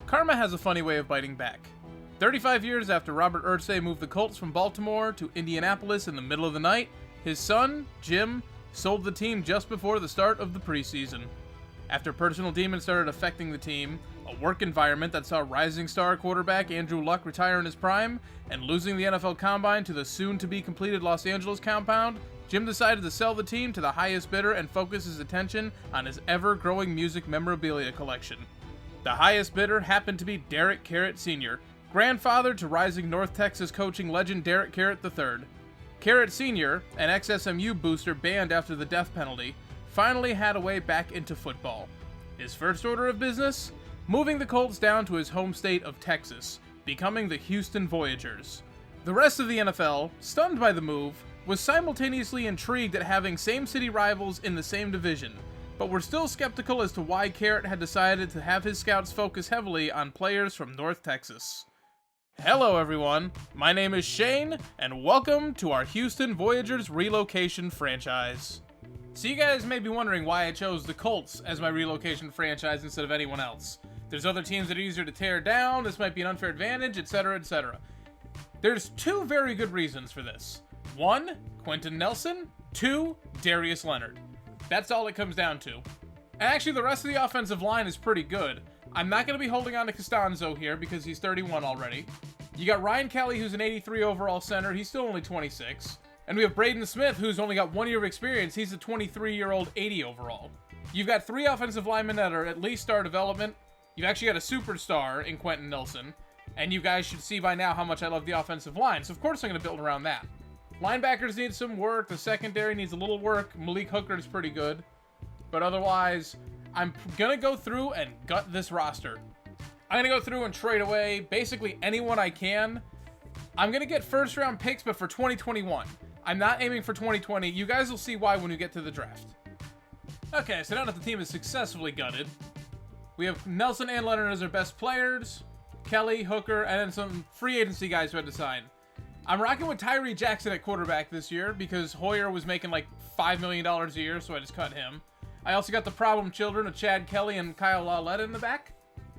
Karma has a funny way of biting back. 35 years after Robert Irsay moved the Colts from Baltimore to Indianapolis in the middle of the night, his son, Jim, sold the team just before the start of the preseason. After personal demons started affecting the team, a work environment that saw rising star quarterback Andrew Luck retire in his prime, and losing the NFL Combine to the soon-to-be-completed Los Angeles compound, Jim decided to sell the team to the highest bidder and focus his attention on his ever-growing music memorabilia collection. The highest bidder happened to be Derek Carrot Sr., grandfather to rising North Texas coaching legend Derek Carrot III. Carrot Sr., an ex-SMU booster banned after the death penalty, finally had a way back into football. His first order of business? Moving the Colts down to his home state of Texas, becoming the Houston Voyagers. The rest of the NFL, stunned by the move, was simultaneously intrigued at having same-city rivals in the same division, but were still skeptical as to why Carrot had decided to have his scouts focus heavily on players from North Texas. Hello everyone, my name is Shane, and welcome to our Houston Voyagers Relocation franchise. So you guys may be wondering why I chose the Colts as my relocation franchise instead of anyone else. There's other teams that are easier to tear down, this might be an unfair advantage, etc, etc. There's two very good reasons for this. 1, Quentin Nelson. 2, Darius Leonard. That's all it comes down to. And actually the rest of the offensive line is pretty good. I'm not going to be holding on to Costanzo here because he's 31 already. You got Ryan Kelly, who's an 83 overall center. He's still only 26. And we have Braden Smith, who's only got 1 year of experience. He's a 23-year-old 80 overall. You've got 3 offensive linemen that are at least star development. You've actually got a superstar in Quentin Nelson. And you guys should see by now how much I love the offensive line. So of course I'm going to build around that. Linebackers need some work. The secondary needs a little work. Malik Hooker is pretty good. But otherwise, I'm going to go through and gut this roster. I'm going to go through and trade away basically anyone I can. I'm going to get first round picks, but for 2021. I'm not aiming for 2020. You guys will see why when we get to the draft. Okay, so now that the team is successfully gutted, we have Nelson and Leonard as our best players, Kelly, Hooker, and then some free agency guys who had to sign. I'm rocking with Tyree Jackson at quarterback this year because Hoyer was making like $5 million a year, so I just cut him. I also got the problem children of Chad Kelly and Kyle Lauletta in the back.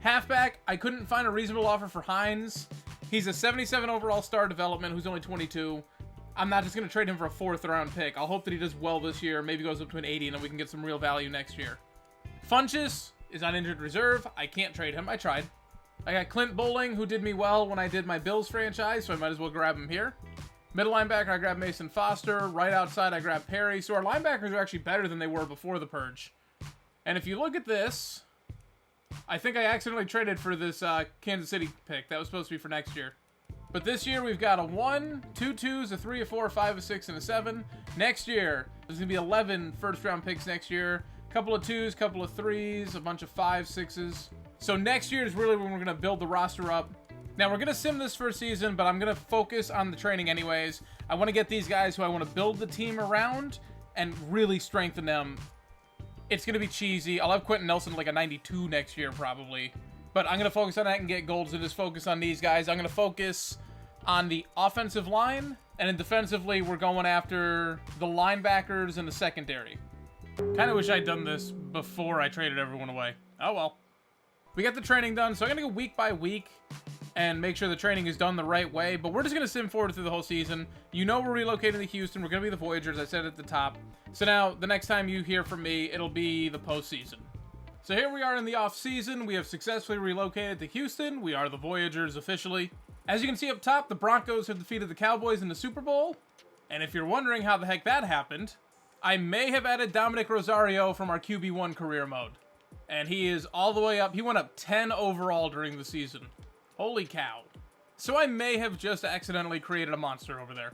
Halfback, I couldn't find a reasonable offer for Hines. He's a 77 overall star development who's only 22. I'm not just going to trade him for a 4th round pick. I'll hope that he does well this year, maybe goes up to an 80, and then we can get some real value next year. Funchess is on injured reserve. I can't trade him. I tried. I got Clint Bowling, who did me well when I did my Bills franchise, so I might as well grab him here. Middle linebacker, I grabbed Mason Foster. Right outside, I grabbed Perry. So our linebackers are actually better than they were before the purge. And if you look at this, I think I accidentally traded for this Kansas City pick. That was supposed to be for next year. But this year, we've got a 1, 2 2s, a 3, a 4, a 5, a 6, and a 7. Next year, there's going to be 11 first-round picks next year. Couple of 2s, couple of 3s, a bunch of 5s, 6s. So next year is really when we're going to build the roster up. Now, we're going to sim this first season, but I'm going to focus on the training anyways. I want to get these guys who I want to build the team around and really strengthen them. It's going to be cheesy. I'll have Quentin Nelson like a 92 next year probably. But I'm going to focus on that and get golds and just focus on these guys. I'm going to focus on the offensive line. And then defensively, we're going after the linebackers and the secondary. Kind of wish I'd done this before I traded everyone away. Oh well. We got the training done, so I'm going to go week by week and make sure the training is done the right way. But we're just going to sim forward through the whole season. You know we're relocating to Houston. We're going to be the Voyagers. I said it at the top. So now, the next time you hear from me, it'll be the postseason. So here we are in the off-season. We have successfully relocated to Houston. We are the Voyagers officially. As you can see up top, the Broncos have defeated the Cowboys in the Super Bowl. And if you're wondering how the heck that happened, I may have added Dominic Rosario from our QB1 career mode. And he is all the way up. He went up 10 overall during the season. Holy cow. So I may have just accidentally created a monster over there.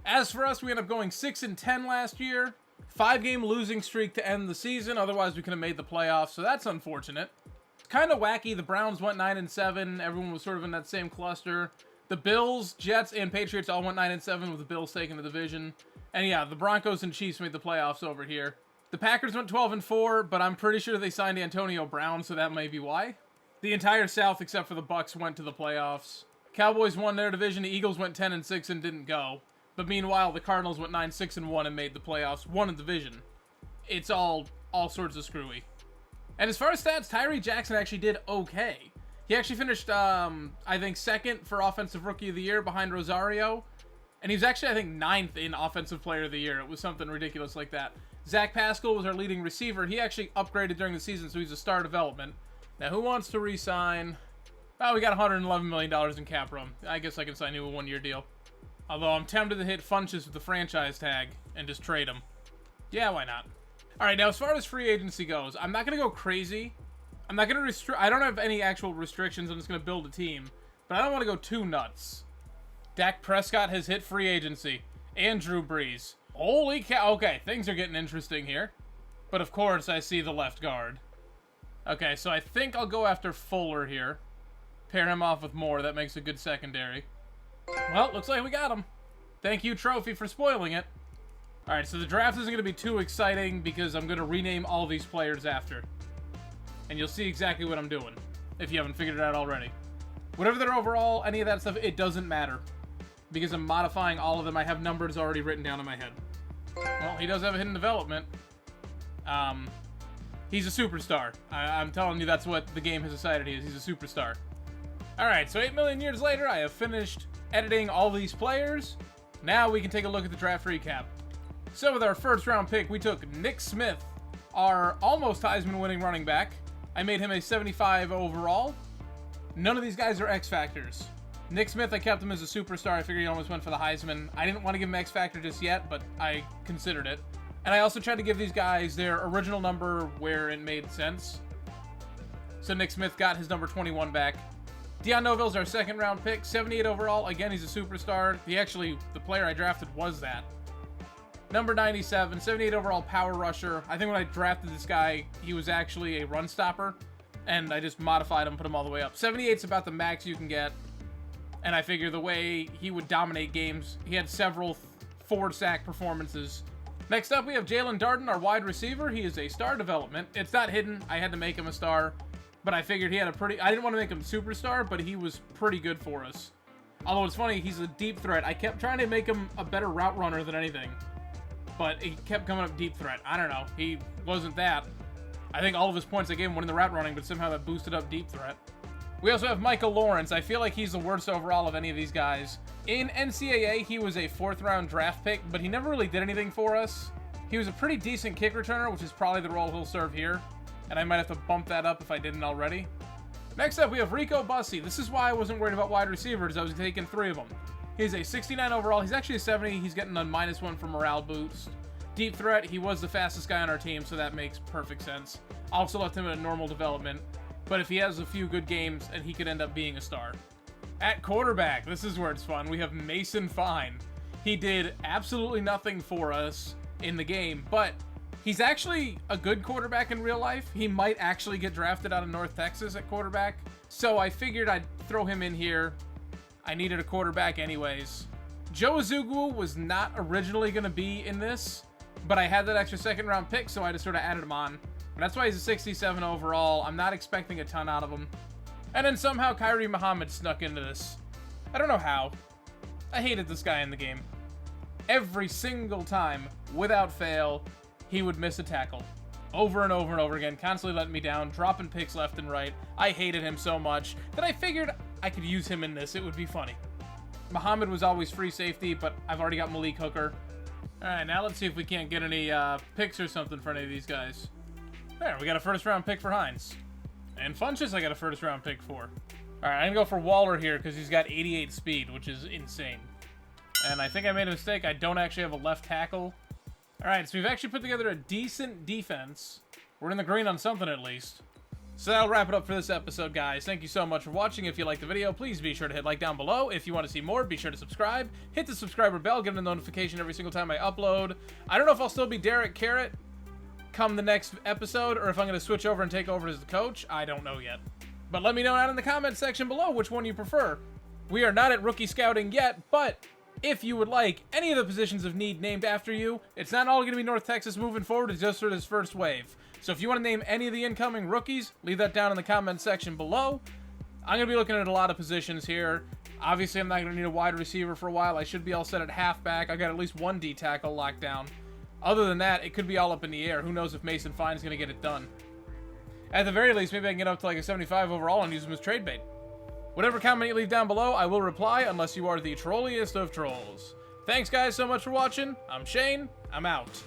As for us, we ended up going 6-10 last year. 5-game losing streak to end the season. Otherwise, we could have made the playoffs. So that's unfortunate. It's kind of wacky. The Browns went 9-7. Everyone was sort of in that same cluster. The Bills, Jets, and Patriots all went 9-7 with the Bills taking the division. And yeah, the Broncos and Chiefs made the playoffs over here. The Packers went 12-4, but I'm pretty sure they signed Antonio Brown, so that may be why. The entire South, except for the Bucs, went to the playoffs. Cowboys won their division. The Eagles went 10-6 and didn't go. But meanwhile, the Cardinals went 9-6-1 and made the playoffs, won a division. It's all sorts of screwy. And as far as stats, Tyree Jackson actually did okay. He actually finished, I think, second for Offensive Rookie of the Year behind Rosario. And he was actually, I think, 9th in Offensive Player of the Year. It was something ridiculous like that. Zach Pascal was our leading receiver. He actually upgraded during the season, so he's a star development. Now, who wants to re-sign? Oh, we got $111 million in cap room. I guess I can sign you a one-year deal. Although I'm tempted to hit Funches with the franchise tag and just trade him. Yeah, why not? All right, now as far as free agency goes, I'm not going to go crazy. I'm not going to restrict. I don't have any actual restrictions. I'm just going to build a team. But I don't want to go too nuts. Dak Prescott has hit free agency. And Drew Brees. Holy cow. Okay, things are getting interesting here. But of course, I see the left guard. Okay, so I think I'll go after Fuller here. Pair him off with Moore. That makes a good secondary. Well, looks like we got him. Thank you, Trophy, for spoiling it. Alright, so the draft isn't going to be too exciting because I'm going to rename all these players after. And you'll see exactly what I'm doing, if you haven't figured it out already. Whatever their overall, any of that stuff, it doesn't matter. Because I'm modifying all of them. I have numbers already written down in my head. Well, he does have a hidden development. He's a superstar. I'm telling you, that's what the game has decided he is. He's a superstar. Alright, so 8 million years later, I have finished editing all these players. Now we can take a look at the draft recap. So with our first round pick, we took Nick Smith, our almost Heisman winning running back. I made him a 75 overall. None of these guys are X Factors. Nick Smith, I kept him as a superstar. I figured he almost went for the Heisman. I didn't want to give him X Factor just yet, but I considered it. And I also tried to give these guys their original number where it made sense. So Nick Smith got his number 21 back. Deion Noville's our second round pick, 78 overall. Again, he's a superstar. The player I drafted was that. Number 97, 78 overall power rusher. I think when I drafted this guy, he was actually a run stopper. And I just modified him, put him all the way up. 78's about the max you can get. And I figure the way he would dominate games, he had several 4-sack performances. Next up, we have Jalen Darden, our wide receiver. He is a star development. It's not hidden. I had to make him a star. But I figured he had I didn't want to make him superstar, but he was pretty good for us. Although it's funny, he's a deep threat. I kept trying to make him a better route runner than anything. But he kept coming up deep threat. I don't know. He wasn't that. I think all of his points I gave him went in the route running, but somehow that boosted up deep threat. We also have Michael Lawrence. I feel like he's the worst overall of any of these guys. In NCAA, he was a 4th round draft pick, but he never really did anything for us. He was a pretty decent kick returner, which is probably the role he'll serve here. And I might have to bump that up if I didn't already. Next up, we have Rico Bussey. This is why I wasn't worried about wide receivers. I was taking 3 of them. He's a 69 overall. He's actually a 70. He's getting a -1 for morale boost. Deep threat, he was the fastest guy on our team, so that makes perfect sense. I also left him in a normal development. But if he has a few good games, and he could end up being a star. At quarterback, this is where it's fun. We have Mason Fine. He did absolutely nothing for us in the game, but he's actually a good quarterback in real life. He might actually get drafted out of North Texas at quarterback. So I figured I'd throw him in here. I needed a quarterback anyways. Joe Azugwu was not originally going to be in this, but I had that extra 2nd round pick, so I just sort of added him on. That's why he's a 67 overall. I'm not expecting a ton out of him. And then somehow Kyrie Muhammad snuck into this. I don't know how. I hated this guy in the game. Every single time, without fail, he would miss a tackle. Over and over and over again, constantly letting me down, dropping picks left and right. I hated him so much that I figured I could use him in this. It would be funny. Muhammad was always free safety, but I've already got Malik Hooker. Alright, now let's see if we can't get any picks or something for any of these guys. There, we got a 1st round pick for Hines. And Funches I got a 1st round pick for. Alright, I'm going to go for Waller here because he's got 88 speed, which is insane. And I think I made a mistake. I don't actually have a left tackle. Alright, so we've actually put together a decent defense. We're in the green on something at least. So that'll wrap it up for this episode, guys. Thank you so much for watching. If you liked the video, please be sure to hit like down below. If you want to see more, be sure to subscribe. Hit the subscriber bell, get a notification every single time I upload. I don't know if I'll still be Derek Carrot come the next episode, or if I'm going to switch over and take over as the coach. I don't know yet. But let me know down in the comments section below which one you prefer. We are not at rookie scouting yet, but if you would like any of the positions of need named after you, it's not all going to be North Texas moving forward, it's just for this first wave. So if you want to name any of the incoming rookies, leave that down in the comments section below. I'm going to be looking at a lot of positions here. Obviously, I'm not going to need a wide receiver for a while. I should be all set at halfback. I got at least 1 D tackle locked down. Other than that, it could be all up in the air. Who knows if Mason Fine's going to get it done. At the very least, maybe I can get up to like a 75 overall and use them as trade bait. Whatever comment you leave down below, I will reply unless you are the trolliest of trolls. Thanks guys so much for watching. I'm Shane. I'm out.